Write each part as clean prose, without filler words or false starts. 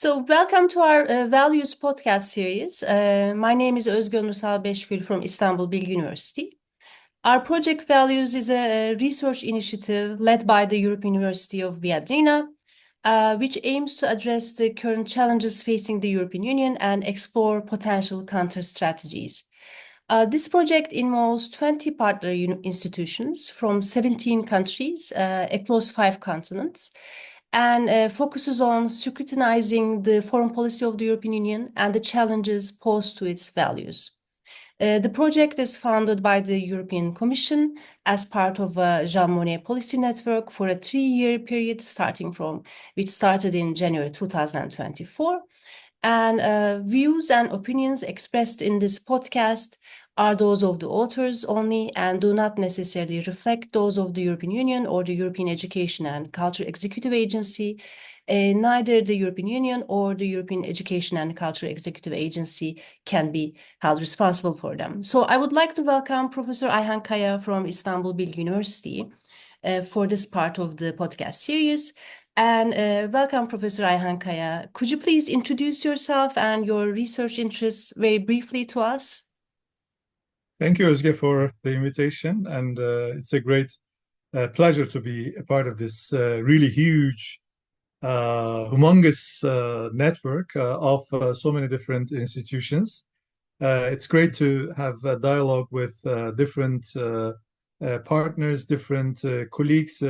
So, welcome to our Values podcast series. My name is Özge Nursal Beşgül from Istanbul Bilgi University. Our project Values is a research initiative led by the European University of Vienna, which aims to address the current challenges facing the European Union and explore potential counter strategies. This project involves 20 partner institutions from 17 countries across 5 continents and focuses on scrutinizing the foreign policy of the European Union and the challenges posed to its values. The project is funded by the European Commission as part of a Jean Monnet policy network for a 3-year period which started in January 2024. And views and opinions expressed in this podcast are those of the authors only and do not necessarily reflect those of the European Union or the European Education and Culture Executive Agency. Neither the European Union or the European Education and Culture Executive Agency can be held responsible for them. So I would like to welcome Professor Ayhan Kaya from Istanbul Bilgi University for this part of the podcast series. And welcome, Professor Ayhan Kaya. Could you please introduce yourself and your research interests very briefly to us? Thank you, Özge, for the invitation. And it's a great pleasure to be a part of this really huge, humongous network of so many different institutions. It's great to have a dialogue with different partners, different colleagues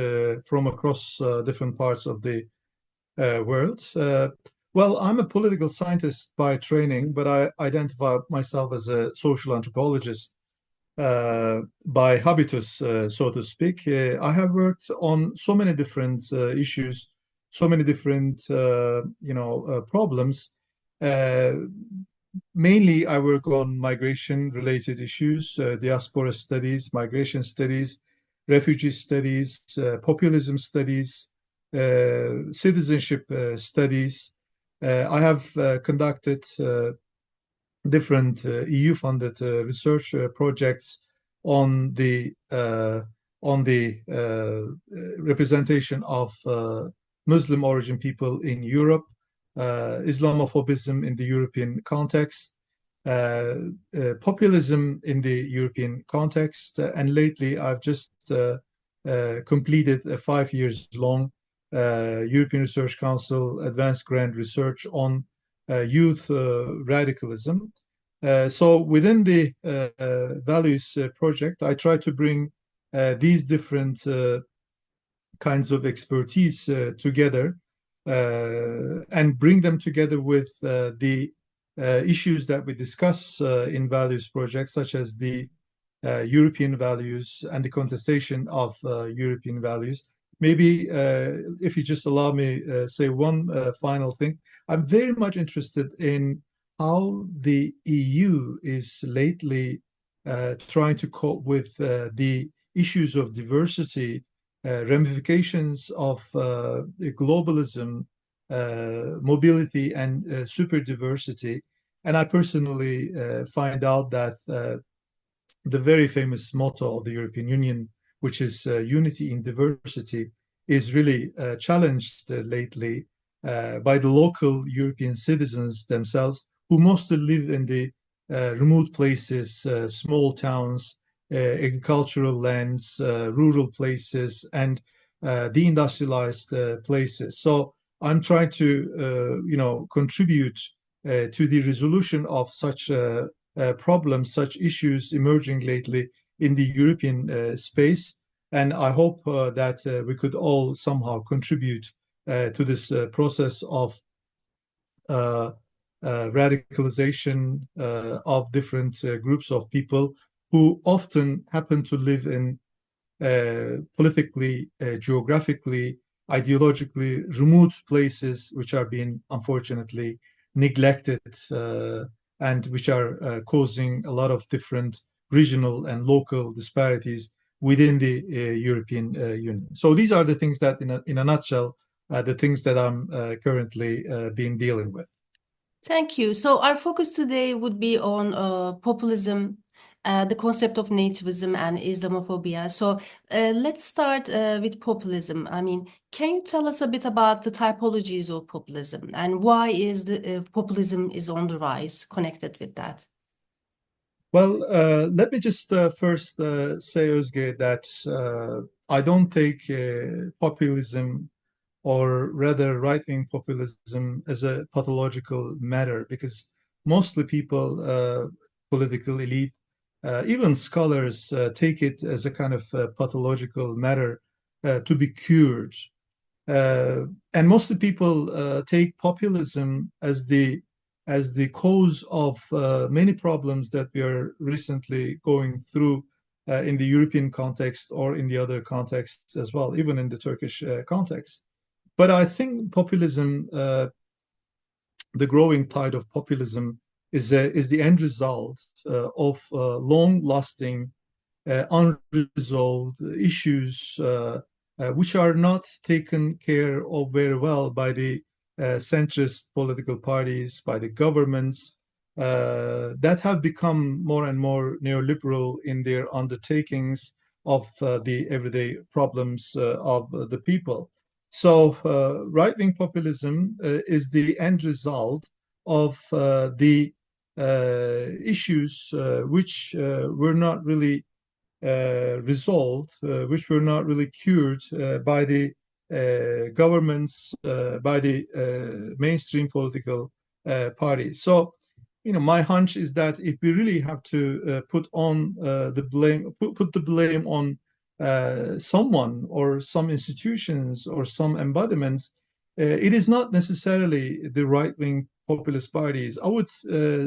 from across different parts of the world. Well, I'm a political scientist by training, but I identify myself as a social anthropologist by habitus, so to speak. I have worked on so many different issues, so many different, problems. Mainly, I work on migration-related issues, diaspora studies, migration studies, refugee studies, populism studies, citizenship studies. I have conducted different EU-funded research projects on the representation of Muslim origin people in Europe, islamophobism in the European context, populism in the European context, and lately I've just completed a 5 years long European Research Council advanced grant research on youth radicalism. So within the Values project, I try to bring these different kinds of expertise together and bring them together with the issues that we discuss in Values projects, such as the European values and the contestation of European values. Maybe if you just allow me say one final thing, I'm very much interested in how the EU is lately trying to cope with the issues of diversity, ramifications of globalism, mobility, and super diversity. And I personally find out that the very famous motto of the European Union, which is unity in diversity, is really challenged lately by the local European citizens themselves, who mostly live in the remote places, small towns, agricultural lands, rural places, and deindustrialized places. So I'm trying to, contribute to the resolution of such problems, such issues emerging lately in the European space. And I hope that we could all somehow contribute to this process of radicalization of different groups of people who often happen to live in politically, geographically, ideologically remote places, which are being unfortunately neglected and which are causing a lot of different regional and local disparities within the European Union. So these are the things that, in a nutshell, the things that I'm currently been dealing with. Thank you. So our focus today would be on populism the concept of nativism and Islamophobia. So let's start with populism. I mean, can you tell us a bit about the typologies of populism and why is the populism is on the rise connected with that? Well, let me just first say, Özge, that I don't take populism, or rather right-wing populism, as a pathological matter, because mostly people, political elite, even scholars, take it as a kind of pathological matter to be cured. Uh, and mostly people take populism as the cause of many problems that we are recently going through in the European context or in the other contexts as well, even in the Turkish context. But I think populism, the growing tide of populism, is the end result of long-lasting unresolved issues which are not taken care of very well by the centrist political parties, by the governments that have become more and more neoliberal in their undertakings of the everyday problems of the people. So, right-wing populism is the end result of the issues which were not really resolved, which were not really cured by the governments, by the mainstream political parties. So, my hunch is that if we really have to put the blame on someone or some institutions or some embodiments, it is not necessarily the right-wing populist parties. I would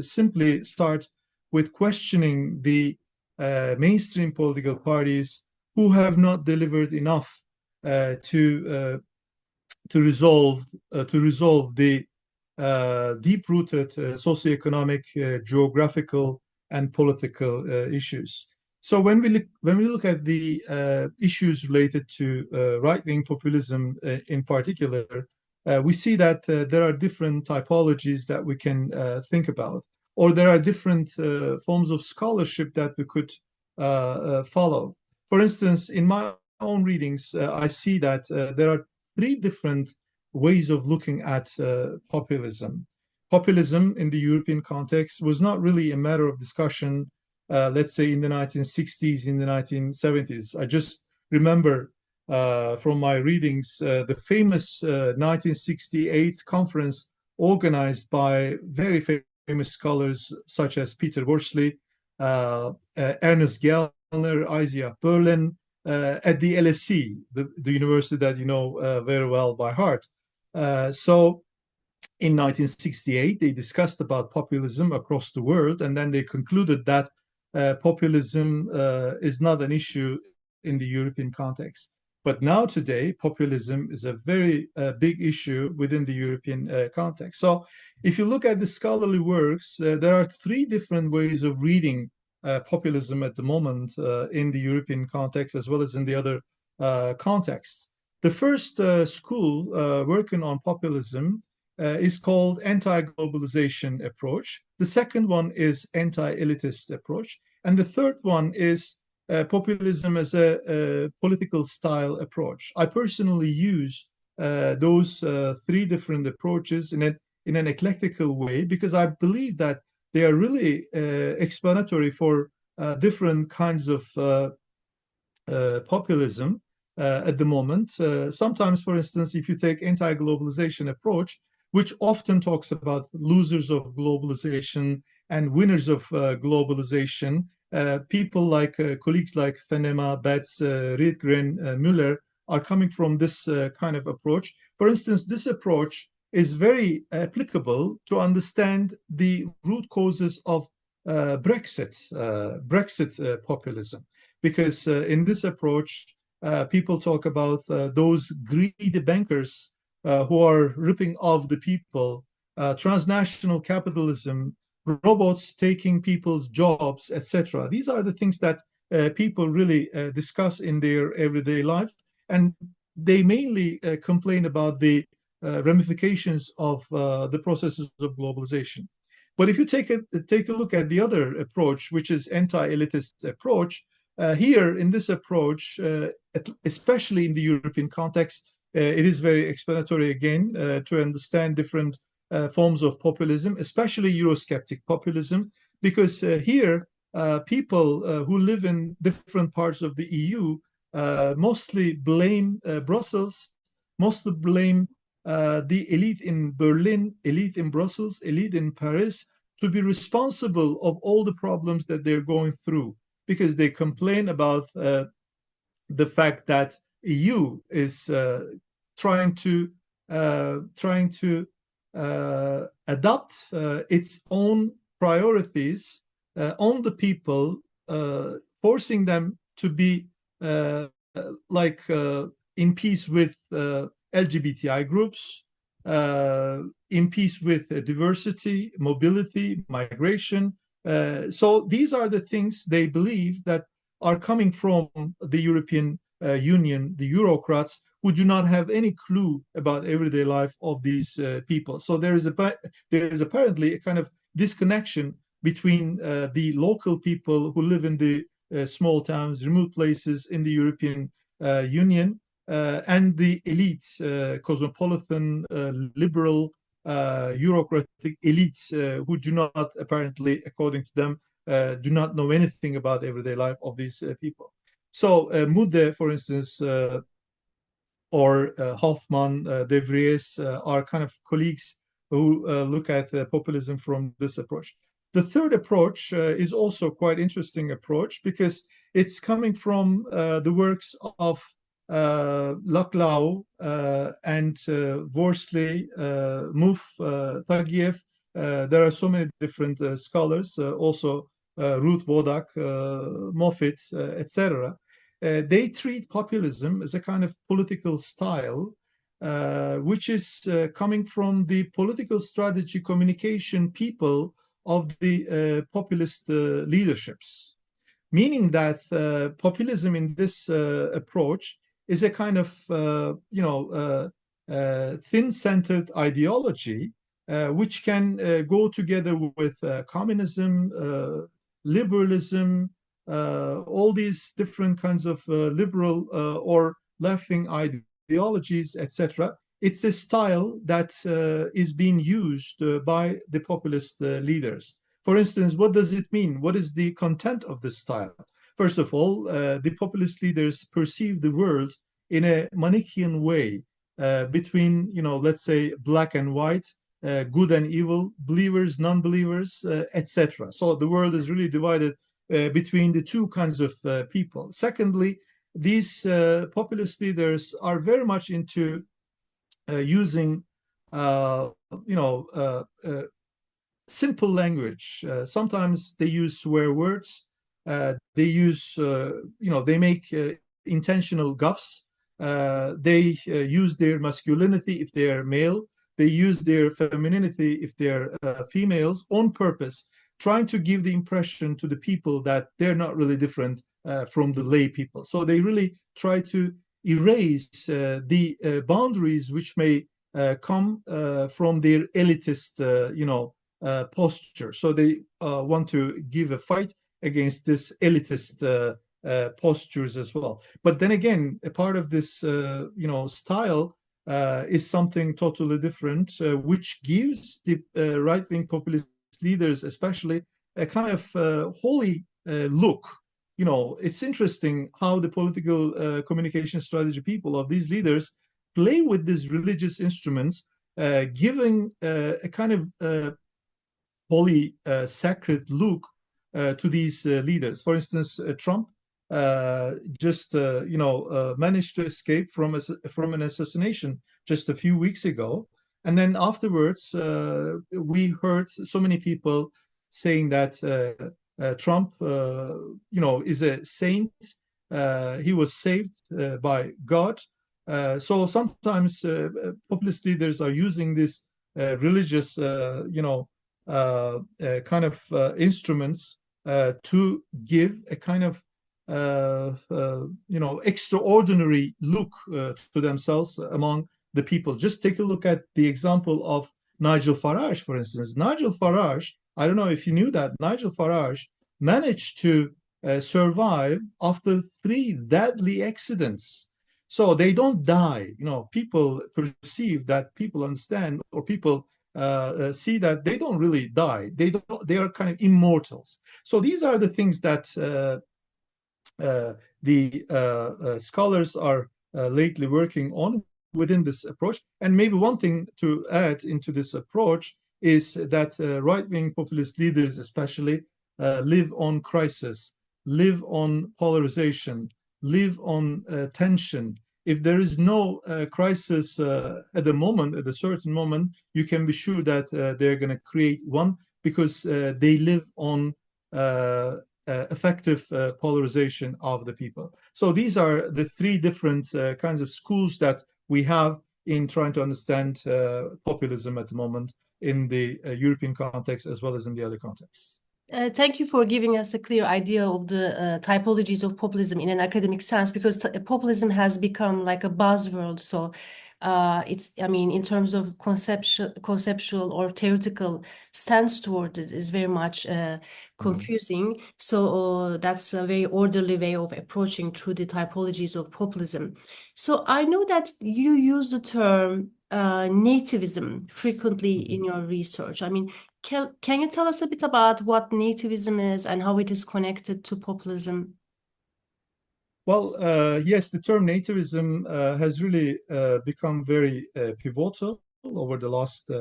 simply start with questioning the mainstream political parties who have not delivered enough uh, to uh, to resolve the deep-rooted socioeconomic, geographical, and political issues. So when we look at the issues related to right-wing populism in particular, we see that there are different typologies that we can think about, or there are different forms of scholarship that we could follow. For instance, in my own readings, I see that there are three different ways of looking at populism. Populism in the European context was not really a matter of discussion, let's say in the 1960s, in the 1970s. I just remember from my readings the famous 1968 conference organized by very famous scholars such as Peter Worsley, Ernest Gellner, Isaiah Berlin, at the LSE, the university that you know very well by heart. So in 1968, they discussed about populism across the world, and then they concluded that populism is not an issue in the European context. But now today, populism is a very big issue within the European context. So if you look at the scholarly works, there are three different ways of reading populism at the moment in the European context as well as in the other contexts. The first school working on populism is called anti-globalization approach. The second one is anti-elitist approach. And the third one is populism as a political style approach. I personally use those three different approaches in an eclectical way because I believe that they are really explanatory for different kinds of populism at the moment. Sometimes, for instance, if you take anti-globalization approach, which often talks about losers of globalization and winners of globalization, people like colleagues like Fenema, Betz, Riedgren, Müller are coming from this kind of approach. For instance, this approach is very applicable to understand the root causes of Brexit populism, because in this approach, people talk about those greedy bankers who are ripping off the people, transnational capitalism, robots taking people's jobs, etc. These are the things that people really discuss in their everyday life, and they mainly complain about the ramifications of the processes of globalization. But if you take a look at the other approach, which is anti-elitist approach, here in this approach, especially in the European context, it is very explanatory again to understand different forms of populism, especially Eurosceptic populism, because here people who live in different parts of the EU mostly blame Brussels, mostly blame the elite in Berlin, elite in Brussels, elite in Paris to be responsible of all the problems that they're going through, because they complain about the fact that EU is trying to adopt its own priorities on the people, forcing them to be like in peace with LGBTI groups, in peace with diversity, mobility, migration. So these are the things they believe that are coming from the European Union, the Eurocrats, who do not have any clue about everyday life of these people. So there is apparently a kind of disconnection between the local people who live in the small towns, remote places in the European Union, and the elite, cosmopolitan, liberal, Eurocratic elites who do not, apparently, according to them, do not know anything about everyday life of these people. So Mudde, for instance, or Hoffman, De Vries are kind of colleagues who look at populism from this approach. The third approach is also quite interesting approach because it's coming from the works of Laclau and Worsley, Mouffe, Tagiev. There are so many different scholars, also Ruth Wodak, Moffitt, etc. They treat populism as a kind of political style, which is coming from the political strategy communication people of the populist leaderships, meaning that populism in this approach is a kind of thin-centered ideology which can go together with communism, liberalism, all these different kinds of liberal or left-wing ideologies, etc. It's a style that is being used by the populist leaders. For instance, what does it mean? What is the content of this style? First of all, the populist leaders perceive the world in a Manichaean way between, let's say, black and white, good and evil, believers, non-believers, etc. So the world is really divided between the two kinds of people. Secondly, these populist leaders are very much into using, simple language. Sometimes they use swear words. They use, they make intentional gaffes. They use their masculinity if they're male. They use their femininity if they're females on purpose, trying to give the impression to the people that they're not really different from the lay people. So they really try to erase the boundaries which may come from their elitist, posture. So they want to give a fight against this elitist postures as well. But then again, a part of this, style is something totally different, which gives the right-wing populist leaders, especially, a kind of holy look. It's interesting how the political communication strategy people of these leaders play with these religious instruments, giving a kind of holy, sacred look to these leaders. For instance, Trump just managed to escape from an assassination just a few weeks ago, and then afterwards we heard so many people saying that Trump, is a saint. He was saved by God. So sometimes populist leaders are using this religious, kind of instruments to give a kind of extraordinary look to themselves among the people. Just take a look at the example of Nigel Farage, for instance. Nigel Farage I don't know if you knew that, Nigel Farage managed to survive after 3 deadly accidents. So they don't die. People perceive that, people understand, or people see that they don't really die. They are kind of immortals. So these are the things that the scholars are lately working on within this approach. And maybe one thing to add into this approach is that right-wing populist leaders especially live on crisis, live on polarization, live on tension. If there is no crisis at the moment, at a certain moment, you can be sure that they're going to create one, because they live on effective polarization of the people. So these are the 3 different kinds of schools that we have in trying to understand populism at the moment in the European context as well as in the other contexts. Thank you for giving us a clear idea of the typologies of populism in an academic sense, because populism has become like a buzzword. So I mean, in terms of conceptual or theoretical stance toward it is very much confusing. So that's a very orderly way of approaching through the typologies of populism. So I know that you use the term nativism frequently in your research. I mean, can you tell us a bit about what nativism is and how it is connected to populism? Well, yes, the term nativism has really become very pivotal over the last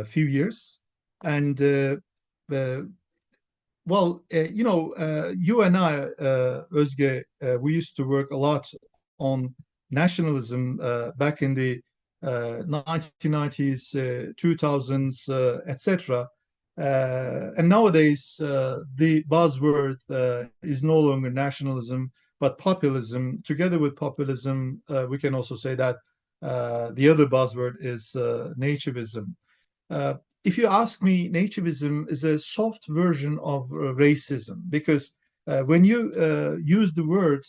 few years. And uh, well, you and I, Özge, we used to work a lot on nationalism back in the 1990s, 2000s, etc. And nowadays, the buzzword is no longer nationalism, but populism. Together with populism, we can also say that the other buzzword is nativism. Uh, if you ask me, nativism is a soft version of racism, because when you use the word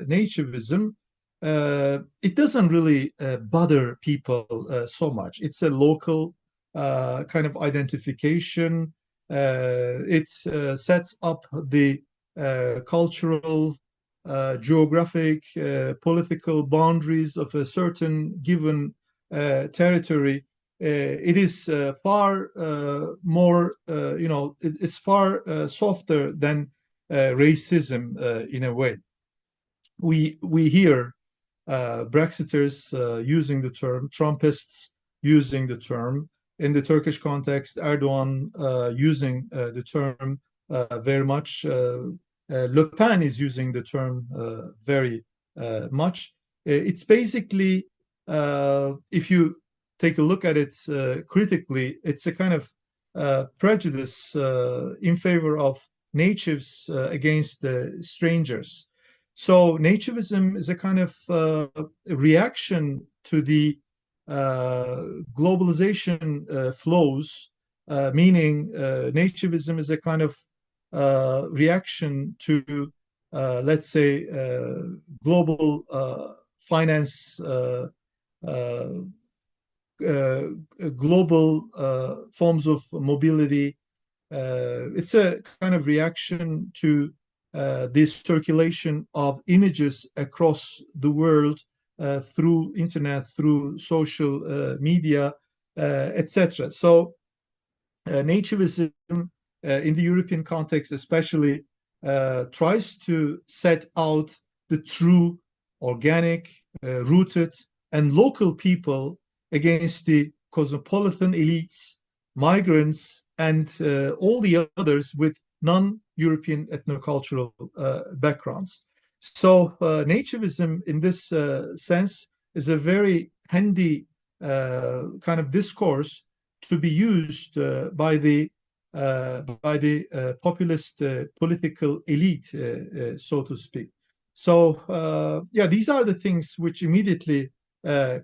nativism, it doesn't really bother people so much. It's a local kind of identification. It sets up the cultural, geographic, political boundaries of a certain given territory. It is far more, it's far softer than racism in a way. We hear Brexiters using the term, Trumpists using the term. In the Turkish context, Erdogan using the term very much. Le Pen is using the term very much. It's basically, if you take a look at it critically, it's a kind of prejudice in favor of natives against strangers. So nativism is a kind of reaction to the globalization flows, meaning nativism is a kind of reaction to, let's say, global finance, uh, global forms of mobility. It's a kind of reaction to this circulation of images across the world through internet, through social media, etc. So nativism in the European context especially tries to set out the true, organic, rooted, and local people against the cosmopolitan elites, migrants, and all the others with non-European ethnocultural backgrounds. So nativism in this sense is a very handy kind of discourse to be used by the populist political elite, so to speak. So yeah, these are the things which immediately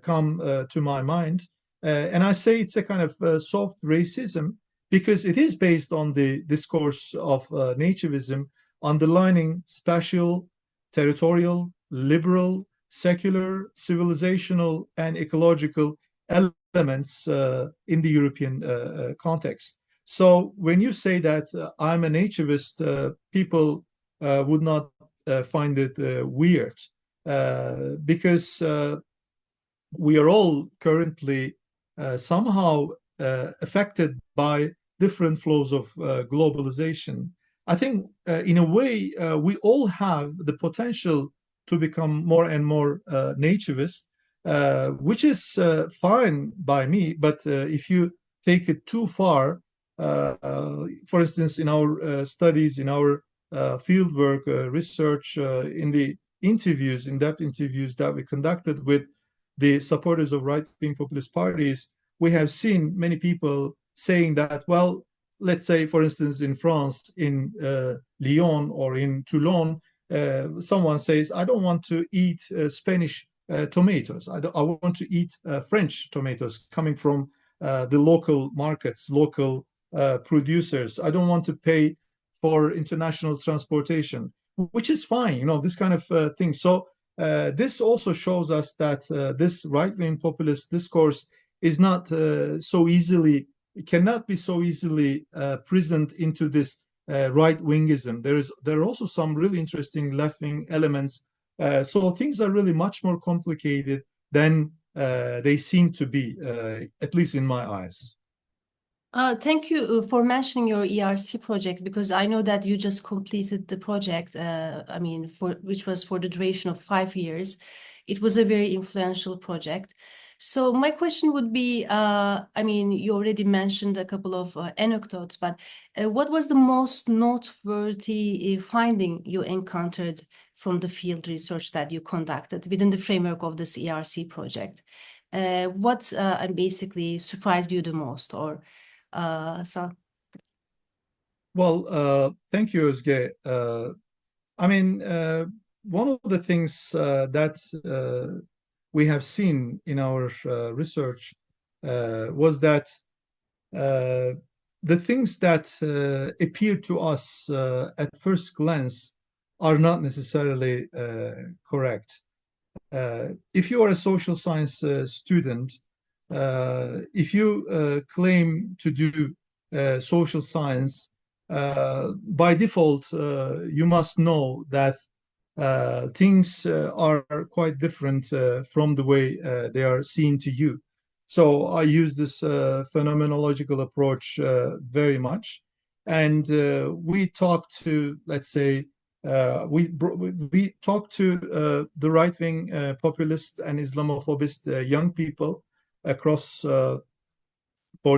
come to my mind. And I say it's a kind of soft racism because it is based on the discourse of nativism, underlining spatial, territorial, liberal, secular, civilizational, and ecological elements in the European context. So when you say that I'm a nativist, people would not find it weird because we are all currently somehow affected by different flows of globalization. I think, in a way, we all have the potential to become more and more nativist, which is fine by me. But if you take it too far, for instance, in our studies, in our fieldwork, research, in the interviews, in-depth interviews that we conducted with the supporters of right-wing populist parties, we have seen many people saying that, well, let's say, for instance, in France, in Lyon or in Toulon, someone says, I don't want to eat Spanish tomatoes. I want to eat French tomatoes coming from the local markets, local producers. I don't want to pay for international transportation, which is fine, this kind of thing. So this also shows us that this right-wing populist discourse is not so easily, cannot be so easily present into this right-wingism. There are also some really interesting left-wing elements. So things are really much more complicated than they seem to be, at least in my eyes. Thank you for mentioning your ERC project, because I know that you just completed the project. I mean, which was for the duration of 5 years. It was a very influential project. So my question would be, I mean, you already mentioned a couple of anecdotes, but what was the most noteworthy finding you encountered from the field research that you conducted within the framework of this ERC project? What basically surprised you the most, or so? Well, thank you, Özge. I mean, one of the things that we have seen in our research was that uh, the things that appear to us at first glance are not necessarily correct. If you are a social science student, if you claim to do social science, by default, you must know that things are quite different from the way they are seen to you. So I use this phenomenological approach very much. And we talk to, let's say, we talk to the right-wing populist and Islamophobist young people across 4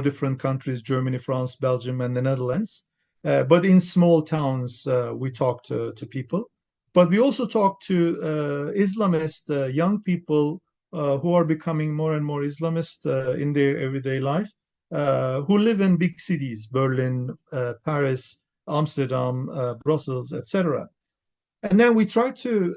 different countries: Germany, France, Belgium, and the Netherlands. But in small towns, we talk to people. But we also talk to Islamist young people who are becoming more and more Islamist in their everyday life, who live in big cities: Berlin, Paris, Amsterdam, Brussels, etc. And then we try to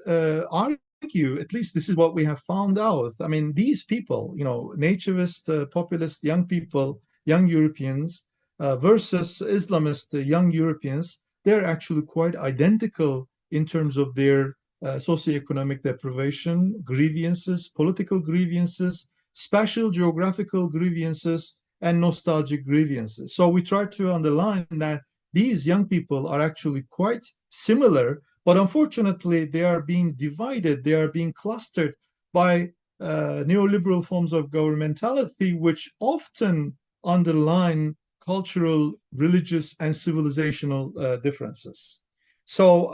argue, at least this is what we have found out. I mean, these people, nativist, populist young people, young Europeans versus Islamist young Europeans, they're actually quite identical in terms of their socioeconomic deprivation, grievances, political grievances, spatial geographical grievances, and nostalgic grievances. So we try to underline that these young people are actually quite similar, but unfortunately, they are being divided, they are being clustered by neoliberal forms of governmentality, which often underline cultural, religious, and civilizational differences. So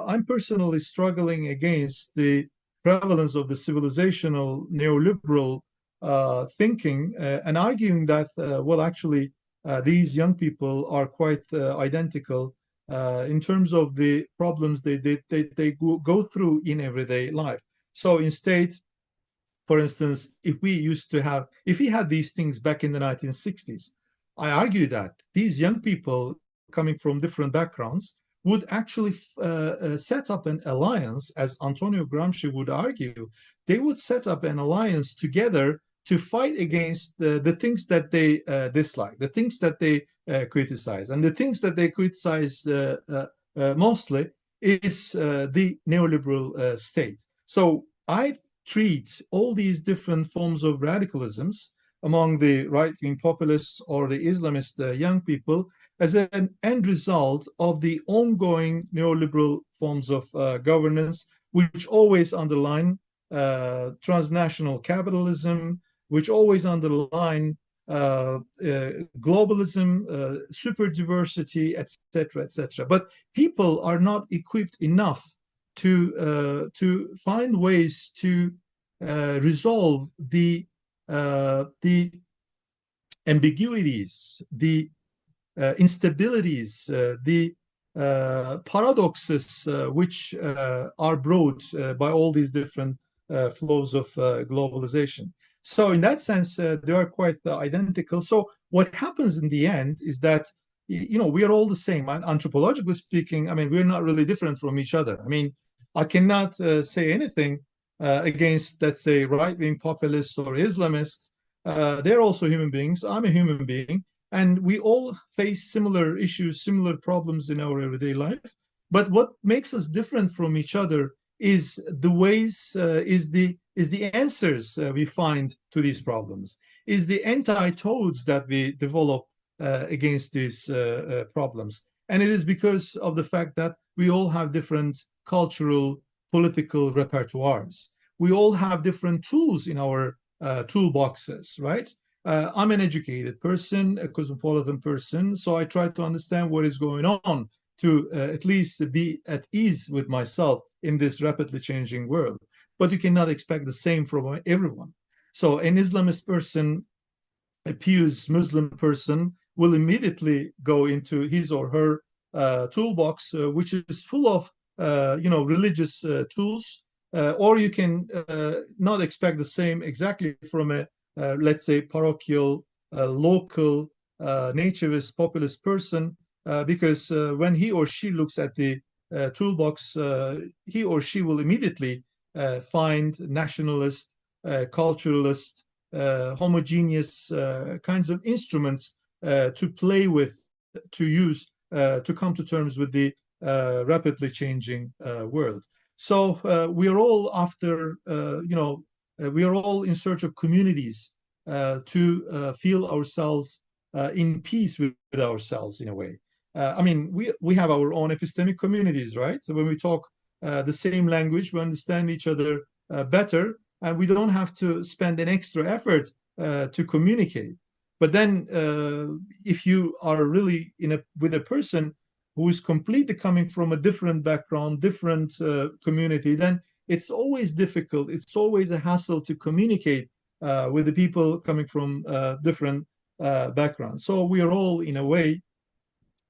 I'm personally struggling against the prevalence of the civilizational neoliberal thinking and arguing that, well, actually, these young people are quite identical in terms of the problems they go through in everyday life. So instead, for instance, if we had these things back in the 1960s, I argue that these young people coming from different backgrounds would actually set up an alliance, as Antonio Gramsci would argue. They would set up an alliance together to fight against the things that they dislike, the things that they criticize. And the things that they criticize mostly is the neoliberal state. So I treat all these different forms of radicalisms among the right-wing populists or the Islamist young people as an end result of the ongoing neoliberal forms of governance, which always underline transnational capitalism, which always underline globalism, super diversity, etc., etc. But people are not equipped enough to find ways to resolve the ambiguities, the instabilities, the paradoxes which are brought by all these different flows of globalization. So in that sense, they are quite identical. So what happens in the end is that, we are all the same. And anthropologically speaking, I mean, we're not really different from each other. I mean, I cannot say anything against, let's say, right-wing populists or Islamists. They're also human beings. I'm a human being. And we all face similar issues, similar problems in our everyday life. But what makes us different from each other is the ways, is the answers we find to these problems, is the antidotes that we develop against these problems. And it is because of the fact that we all have different cultural, political repertoires. We all have different tools in our toolboxes, right? I'm an educated person, a cosmopolitan person, so I try to understand what is going on to at least be at ease with myself in this rapidly changing world. But you cannot expect the same from everyone. So an Islamist person, a pious Muslim person, will immediately go into his or her toolbox, which is full of religious tools, or you can not expect the same exactly from a let's say, parochial, local, nativist, populist person, because when he or she looks at the toolbox, he or she will immediately find nationalist, culturalist, homogeneous kinds of instruments to play with, to use, to come to terms with the rapidly changing world. So we are all after, we are all in search of communities to feel ourselves in peace with ourselves in a way. I mean, we have our own epistemic communities, right? So when we talk the same language, we understand each other better, and we don't have to spend an extra effort to communicate. But then, if you are really with a person who is completely coming from a different background, different community, then it's always difficult. It's always a hassle to communicate with the people coming from different backgrounds. So we are all, in a way,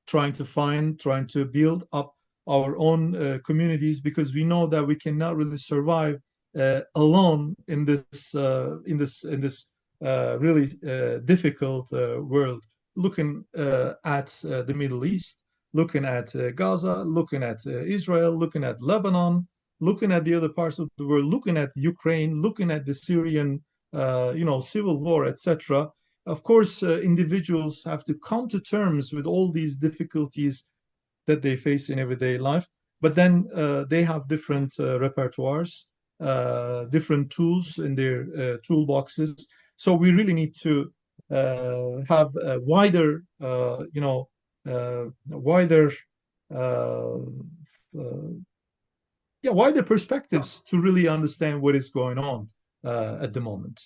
trying to build up our own communities, because we know that we cannot really survive alone in this really difficult world. Looking at the Middle East, looking at Gaza, looking at Israel, looking at Lebanon, looking at the other parts of the world, looking at Ukraine, looking at the Syrian, civil war, etc. Of course, individuals have to come to terms with all these difficulties that they face in everyday life, but then they have different repertoires, different tools in their toolboxes. So we really need to have a wider, wider, uh, wider perspectives to really understand what is going on at the moment.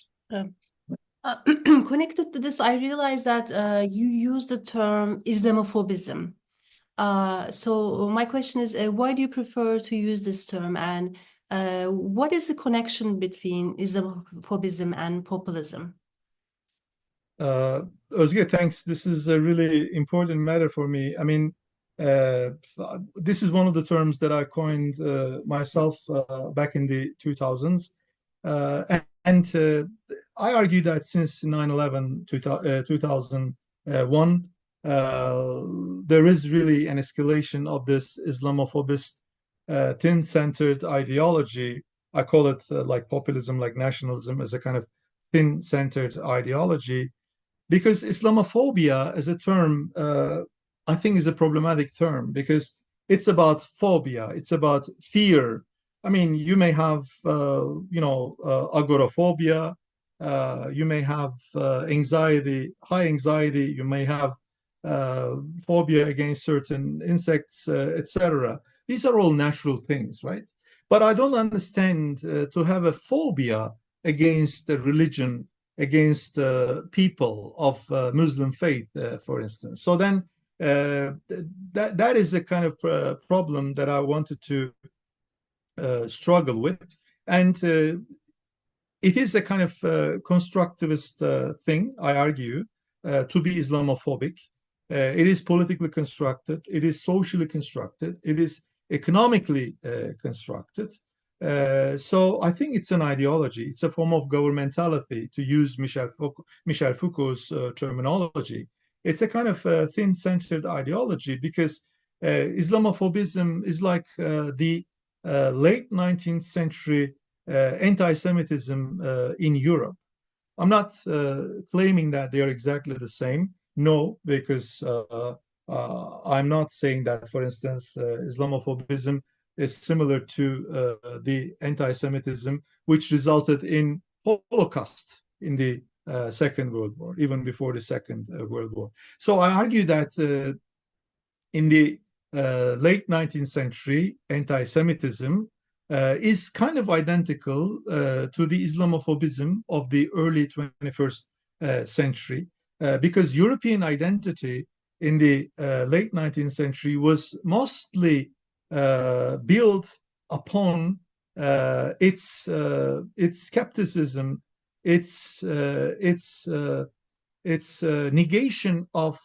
Connected to this, I realized that you use the term Islamophobism. So my question is, why do you prefer to use this term, and what is the connection between Islamophobism and populism? Özge, thanks. This is a really important matter for me. I mean, this is one of the terms that I coined myself back in the 2000s. And I argue that since 9/11, 2001, there is really an escalation of this Islamophobist, thin-centered ideology. I call it like populism, like nationalism, as a kind of thin-centered ideology, because Islamophobia as a term, I think, is a problematic term, because it's about phobia, it's about fear. I mean, you may have, agoraphobia, you may have anxiety, high anxiety, you may have phobia against certain insects, etc. These are all natural things, right? But I don't understand to have a phobia against the religion, against people of Muslim faith, for instance. So then that is a kind of problem that I wanted to struggle with. And it is a kind of constructivist thing, I argue, to be Islamophobic. It is politically constructed, it is socially constructed, it is economically constructed. So I think it's an ideology, it's a form of governmentality, to use Michel Foucault's terminology. It's a kind of thin-centered ideology because Islamophobism is like the late 19th century anti-Semitism in Europe. I'm not claiming that they are exactly the same. No, because I'm not saying that, for instance, Islamophobism is similar to the anti-Semitism which resulted in Holocaust in the Second World War, even before the Second World War. So I argue that in the late 19th century, anti-Semitism is kind of identical to the Islamophobism of the early 21st century, because European identity in the late 19th century was mostly built upon its skepticism, its negation of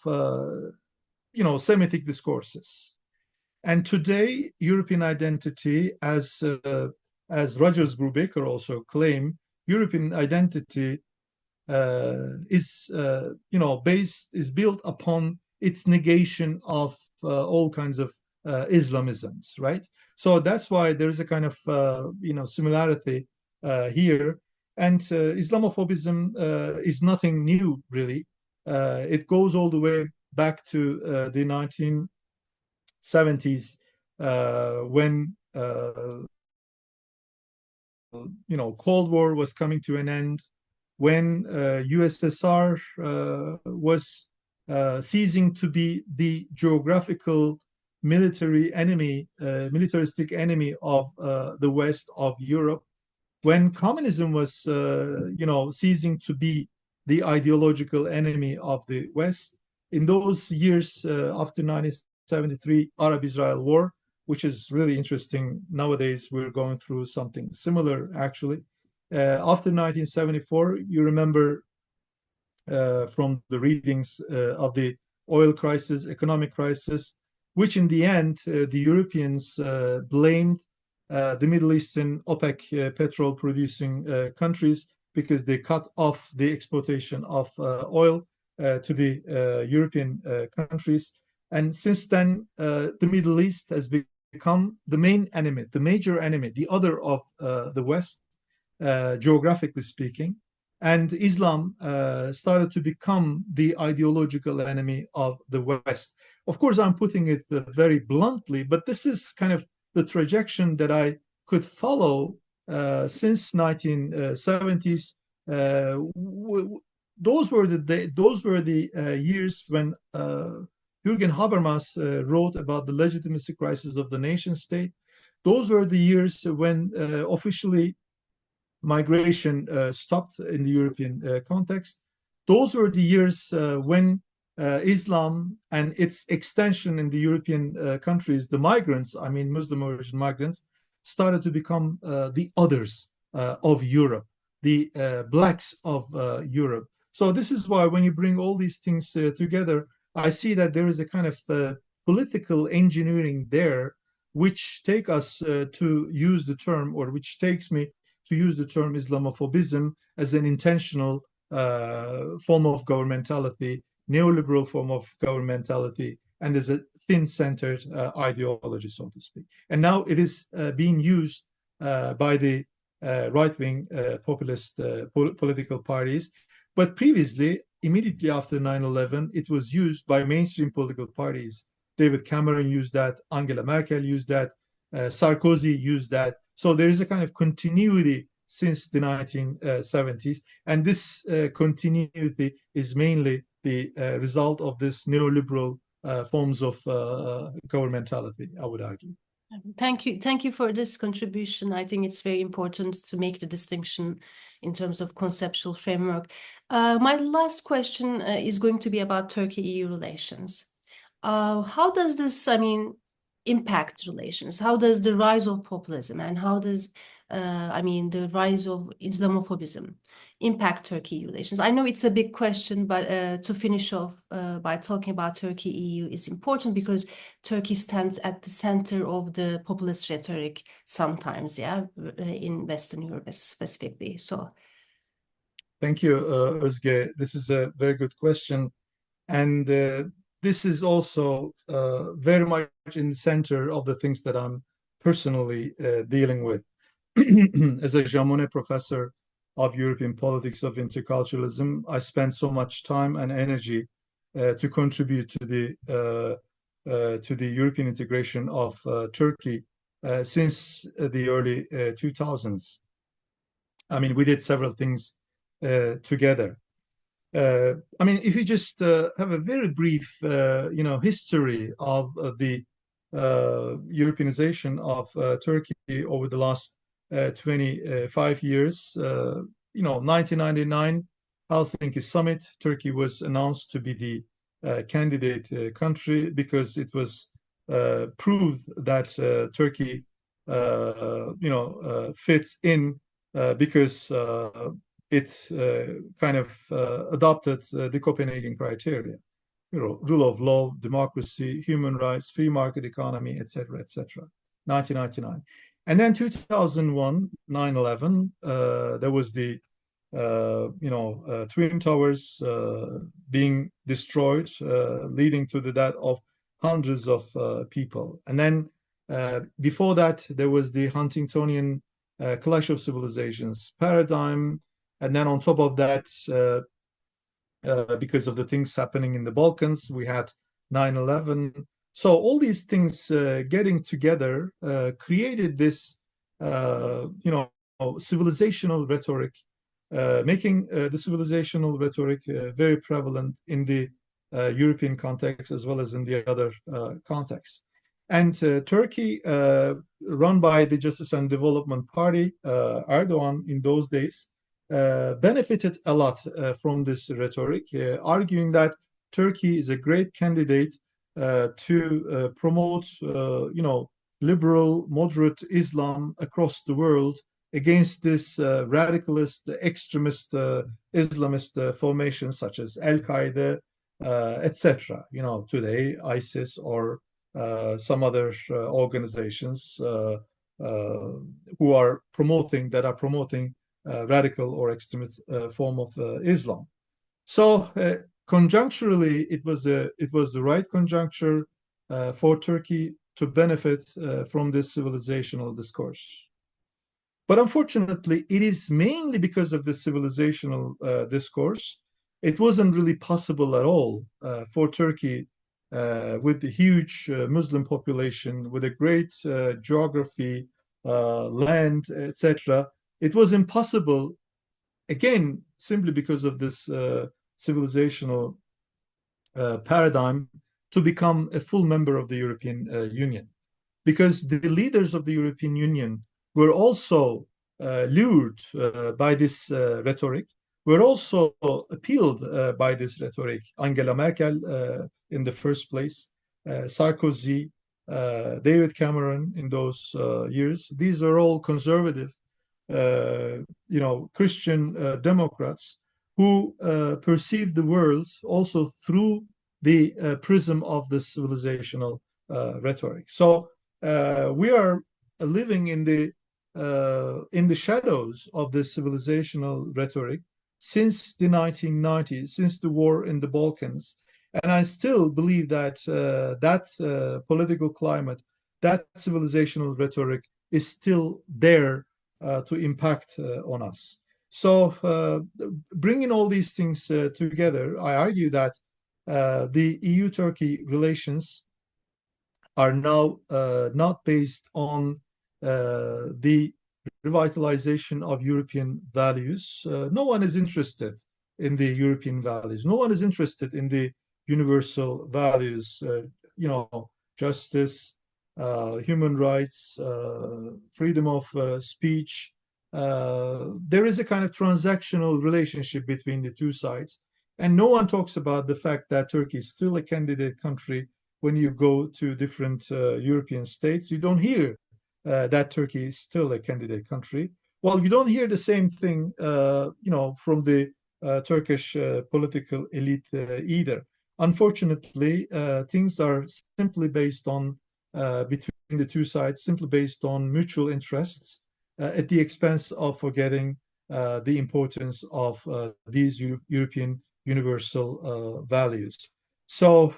Semitic discourses. And today, European identity, as Rogers Brubaker also claimed, European identity is built upon its negation of all kinds of Islamisms, right? So that's why there is a kind of similarity here. And Islamophobism is nothing new, really. It goes all the way back to the 1970s when Cold War was coming to an end, when USSR was ceasing to be the geographical militaristic enemy of the West, of Europe, when communism was ceasing to be the ideological enemy of the West. In those years after 1973 Arab-Israel war, which is really interesting. Nowadays, we're going through something similar, actually. After 1974, you remember from the readings of the oil crisis, economic crisis, which in the end, the Europeans blamed the Middle Eastern OPEC petrol producing countries because they cut off the exportation of oil to the European countries. And since then, the Middle East has become the main enemy, the major enemy, the other of the West, geographically speaking. And Islam started to become the ideological enemy of the West. Of course, I'm putting it very bluntly, but this is kind of the trajectory that I could follow since 1970s. Those were the years when Jürgen Habermas wrote about the legitimacy crisis of the nation state. Those were the years when officially migration stopped in the European context. Those were the years when Islam and its extension in the European countries, the migrants, I mean Muslim origin migrants, started to become the others of Europe, the blacks of Europe. So this is why when you bring all these things together, I see that there is a kind of political engineering there, which take us to use the term, or which takes me to use the term Islamophobism as an intentional form of governmentality, neoliberal form of governmentality, and as a thin-centered ideology, so to speak. And now it is being used by the right-wing populist political parties. But previously, immediately after 9/11, it was used by mainstream political parties. David Cameron used that, Angela Merkel used that, Sarkozy used that. So there is a kind of continuity since the 1970s. And this continuity is mainly the result of this neoliberal forms of governmentality, I would argue. Thank you for this contribution. I think it's very important to make the distinction in terms of conceptual framework. My last question is going to be about Turkey-EU relations. How does this, impact relations? How does the rise of populism and how does, the rise of islamophobism impact Turkey relations? I know it's a big question, but to finish off by talking about Turkey-EU is important because Turkey stands at the center of the populist rhetoric sometimes, in Western Europe specifically. So, thank you, Özge. This is a very good question. And this is also very much in the center of the things that I'm personally dealing with. As a Jean Monnet professor of European politics of interculturalism, I spend so much time and energy to contribute to the European integration of Turkey since the early 2000s. I mean, we did several things together. If you just have a very brief, history of the Europeanization of Turkey over the last 25 years, 1999 Helsinki summit, Turkey was announced to be the candidate country because it was proved that Turkey, fits in because it kind of adopted the Copenhagen criteria, rule of law, democracy, human rights, free market economy, etc., etc. 1999. And then 2001, 9/11, there was the Twin Towers being destroyed, leading to the death of hundreds of people. And then before that, there was the Huntingtonian clash of civilizations paradigm. And then on top of that, because of the things happening in the Balkans, we had 9/11. So all these things getting together created this, civilizational rhetoric, making the civilizational rhetoric very prevalent in the European context as well as in the other contexts. And Turkey, run by the Justice and Development Party, Erdogan in those days, benefited a lot from this rhetoric, arguing that Turkey is a great candidate to promote, liberal, moderate Islam across the world against this radicalist, extremist, Islamist formations such as Al Qaeda, etc. Today ISIS or some other organizations who are promoting radical or extremist form of Islam. So conjuncturally, it was the right conjuncture for Turkey to benefit from this civilizational discourse. But unfortunately, it is mainly because of the civilizational discourse. It wasn't really possible at all for Turkey, with the huge Muslim population, with a great geography, land, etc. It was impossible, again, simply because of this civilizational paradigm, to become a full member of the European Union. Because the leaders of the European Union were also lured by this rhetoric, were also appealed by this rhetoric. Angela Merkel in the first place, Sarkozy, David Cameron in those years. These are all conservative, Christian Democrats who perceive the world also through the prism of the civilizational rhetoric. So we are living in the shadows of the civilizational rhetoric since the 1990s, since the war in the Balkans. And I still believe that political climate, that civilizational rhetoric is still there to impact on us. So bringing all these things together, I argue that the EU-Turkey relations are now not based on the revitalization of European values. No one is interested in the European values. No one is interested in the universal values, justice, human rights, freedom of speech. There is a kind of transactional relationship between the two sides. And no one talks about the fact that Turkey is still a candidate country. When you go to different European states, you don't hear that Turkey is still a candidate country. Well, you don't hear the same thing, from the Turkish political elite either. Unfortunately, things are simply based on between the two sides, simply based on mutual interests at the expense of forgetting the importance of these European universal values. So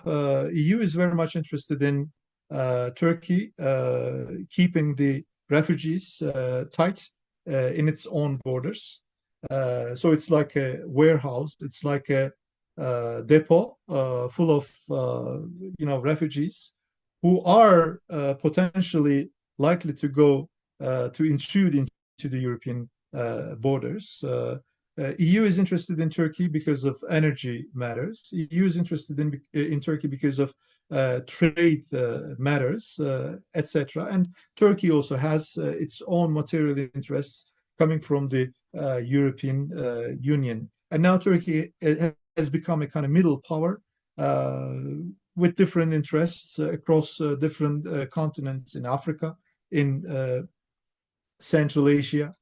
EU is very much interested in Turkey keeping the refugees tight in its own borders. So it's like a warehouse. It's like a depot full of refugees who are potentially likely to go to intrude into the European borders. EU is interested in Turkey because of energy matters. EU is interested in Turkey because of trade matters, etc. And Turkey also has its own material interests coming from the European Union. And now Turkey has become a kind of middle power with different interests across different continents in Africa, in Central Asia,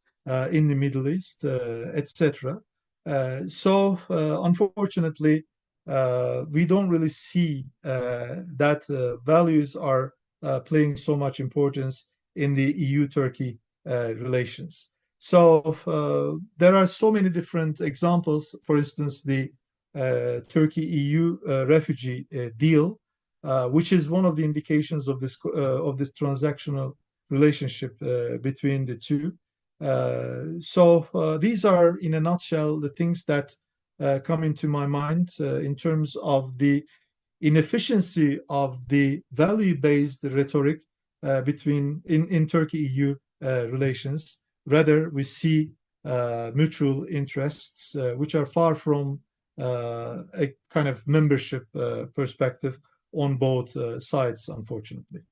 in the Middle East, etc. So unfortunately, we don't really see that values are playing so much importance in the EU-Turkey relations. So there are so many different examples. For instance, the Turkey-EU refugee deal, which is one of the indications of this transactional relationship between the two. So these are, in a nutshell, the things that come into my mind in terms of the inefficiency of the value-based rhetoric in Turkey-EU relations. Rather, we see mutual interests which are far from a kind of membership perspective on both sides, unfortunately.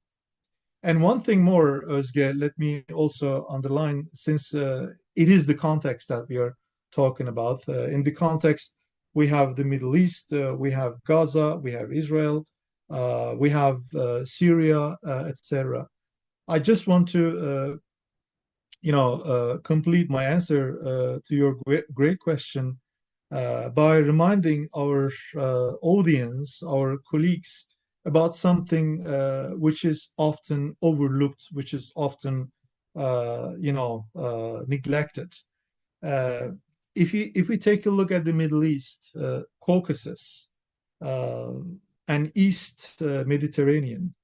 And one thing more, Özge, let me also underline, since it is the context that we are talking about. In the context, we have the Middle East, we have Gaza, we have Israel, we have Syria, etc. I just want to, complete my answer to your great question by reminding our audience, our colleagues, about something which is often overlooked, which is often, neglected. If we take a look at the Middle East, Caucasus, and East Mediterranean,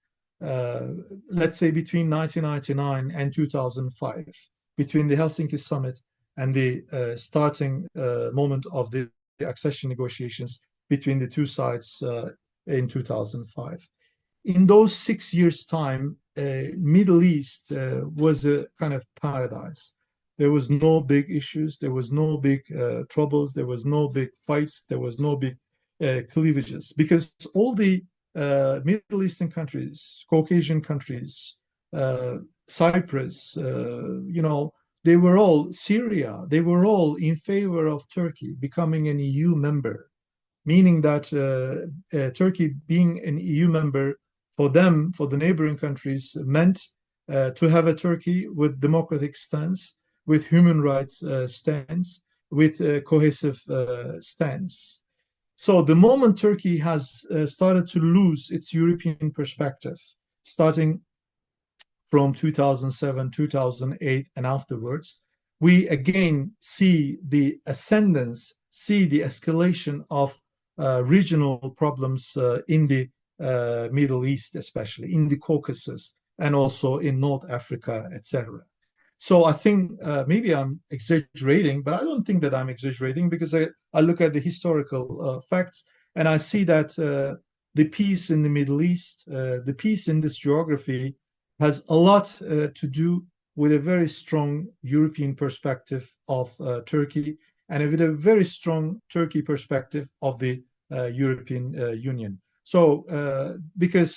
let's say between 1999 and 2005, between the Helsinki summit and the starting moment of the accession negotiations between the two sides in 2005. In those 6 years' time, Middle East was a kind of paradise. There was no big issues, there was no big troubles, there was no big fights, there was no big cleavages, because all the Middle Eastern countries, Caucasian countries, Cyprus, they were all, Syria, they were all in favor of Turkey becoming an EU member, meaning that Turkey being an EU member for them, for the neighboring countries, meant to have a Turkey with democratic stance, with human rights stance, with cohesive stance. So the moment Turkey has started to lose its European perspective, starting from 2007, 2008, and afterwards, we again see the ascendance, see the escalation of regional problems in the Middle East, especially in the Caucasus, and also in North Africa, etc. So I think maybe I'm exaggerating, but I don't think that I'm exaggerating, because I look at the historical facts and I see that the peace in the Middle East, the peace in this geography, has a lot to do with a very strong European perspective of Turkey and with a very strong Turkey perspective of the European Union. So, because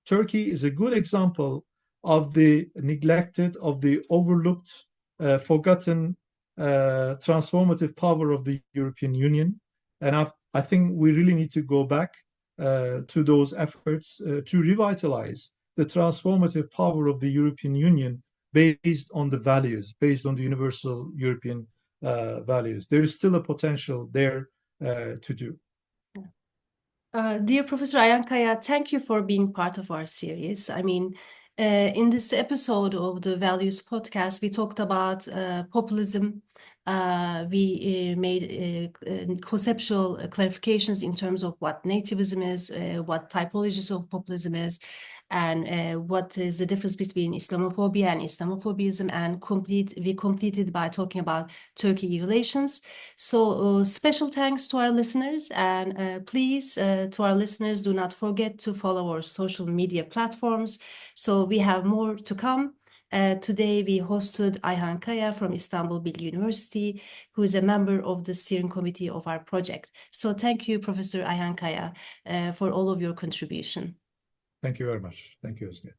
Turkey is a good example of the neglected, of the overlooked, forgotten transformative power of the European Union. And I think we really need to go back to those efforts to revitalize the transformative power of the European Union based on the values, based on the universal European values. There is still a potential there to do. Dear Professor Ayhan Kaya, thank you for being part of our series. I mean, in this episode of the Values podcast, we talked about populism. We made conceptual clarifications in terms of what nativism is, what typologies of populism is, and what is the difference between Islamophobia and Islamophobism, and we completed by talking about Turkey relations. So special thanks to our listeners, and please, to our listeners, do not forget to follow our social media platforms. So we have more to come. Today we hosted Ayhan Kaya from Istanbul Bilgi University, who is a member of the steering committee of our project. So thank you, Professor Ayhan Kaya, for all of your contribution. Thank you very much. Thank you, Özge.